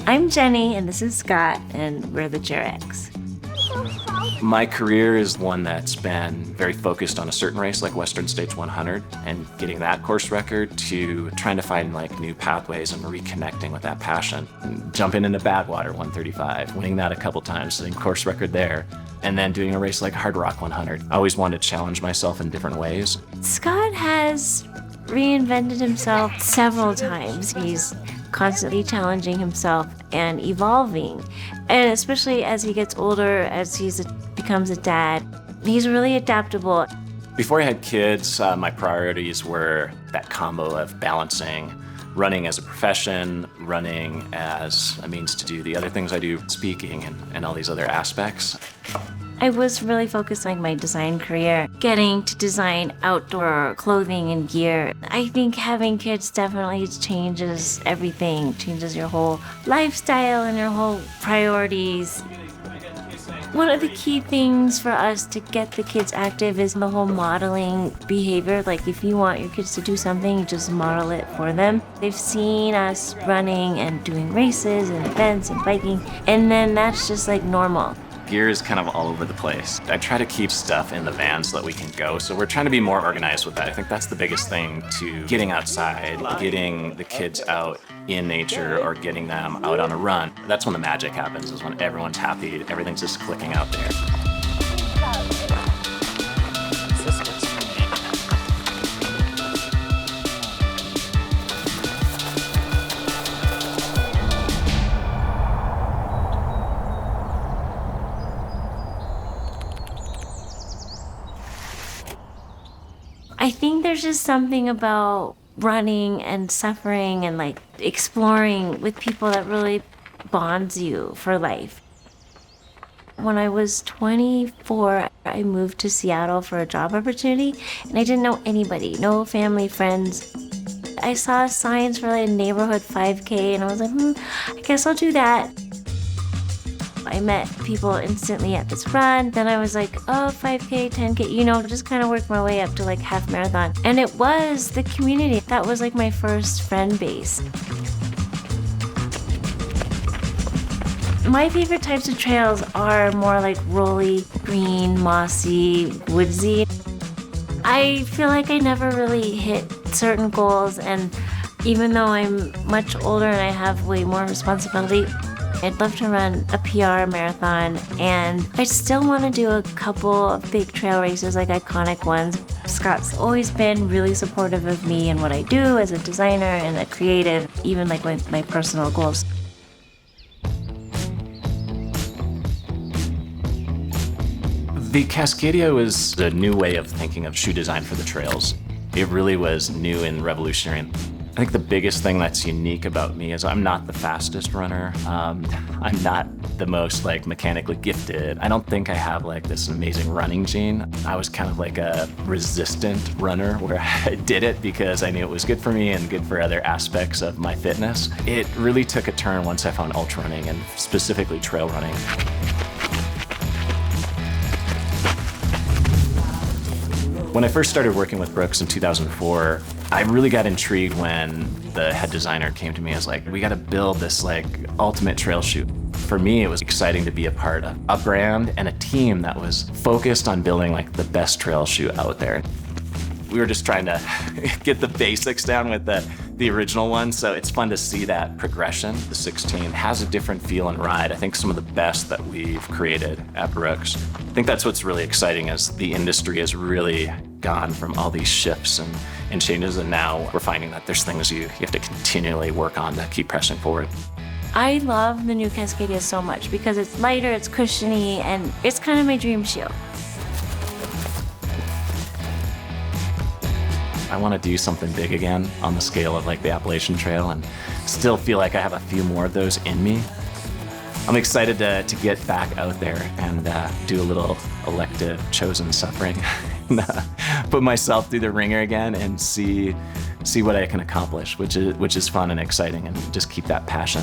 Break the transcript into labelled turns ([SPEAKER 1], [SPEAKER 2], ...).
[SPEAKER 1] I'm Jenny, and this is Scott, and we're the Jureks.
[SPEAKER 2] My career is one that's been very focused on a certain race like Western States 100 and getting that course record to trying to find like new pathways and reconnecting with that passion. And jumping into Badwater 135, winning that a couple times, setting course record there, and then doing a race like Hard Rock 100. I always wanted to challenge myself in different ways.
[SPEAKER 1] Scott has reinvented himself several times. He's constantly challenging himself and evolving. And especially as he gets older, as he becomes a dad, he's really adaptable.
[SPEAKER 2] Before I had kids, my priorities were that combo of balancing running as a profession, running as a means to do the other things I do, speaking and all these other aspects.
[SPEAKER 1] I was really focused on my design career, getting to design outdoor clothing and gear. I think having kids definitely changes everything, changes your whole lifestyle and your whole priorities. One of the key things for us to get the kids active is the whole modeling behavior. Like if you want your kids to do something, you just model it for them. They've seen us running and doing races and events and biking, and then that's just like normal.
[SPEAKER 2] Gear is kind of all over the place. I try to keep stuff in the van so that we can go. So we're trying to be more organized with that. I think that's the biggest thing to getting outside, getting the kids out in nature or getting them out on a run. That's when the magic happens, is when everyone's happy, everything's just clicking out there.
[SPEAKER 1] I think there's just something about running and suffering and like exploring with people that really bonds you for life. When I was 24, I moved to Seattle for a job opportunity, and I didn't know anybody, no family, friends. I saw signs for like a neighborhood 5K, and I was like, I guess I'll do that. I met people instantly at this run. Then I was like, 5K, 10K, just kind of worked my way up to like half marathon. And it was the community. That was like my first friend base. My favorite types of trails are more like rolly, green, mossy, woodsy. I feel like I never really hit certain goals, and even though I'm much older and I have way more responsibility, I'd love to run a PR marathon, and I still want to do a couple of big trail races, like iconic ones. Scott's always been really supportive of me and what I do as a designer and a creative, even like with my personal goals.
[SPEAKER 2] The Cascadia was a new way of thinking of shoe design for the trails. It really was new and revolutionary. I think the biggest thing that's unique about me is I'm not the fastest runner. I'm not the most like mechanically gifted. I don't think I have like this amazing running gene. I was kind of like a resistant runner where I did it because I knew it was good for me and good for other aspects of my fitness. It really took a turn once I found ultra running and specifically trail running. When I first started working with Brooks in 2004, I really got intrigued when the head designer came to me as like, we got to build this like ultimate trail shoe. For me, it was exciting to be a part of a brand and a team that was focused on building like the best trail shoe out there. We were just trying to get the basics down with the original one, so it's fun to see that progression. The 16 has a different feel and ride. I think some of the best that we've created at Brooks. I think that's what's really exciting, is the industry has really gone from all these shifts and changes, and now we're finding that there's things you have to continually work on to keep pressing forward.
[SPEAKER 1] I love the new Cascadia so much because it's lighter, it's cushiony, and it's kind of my dream shoe.
[SPEAKER 2] I want to do something big again on the scale of like the Appalachian Trail, and still feel like I have a few more of those in me. I'm excited to get back out there and do a little elective chosen suffering, and, put myself through the ringer again and see what I can accomplish, which is fun and exciting, and just keep that passion.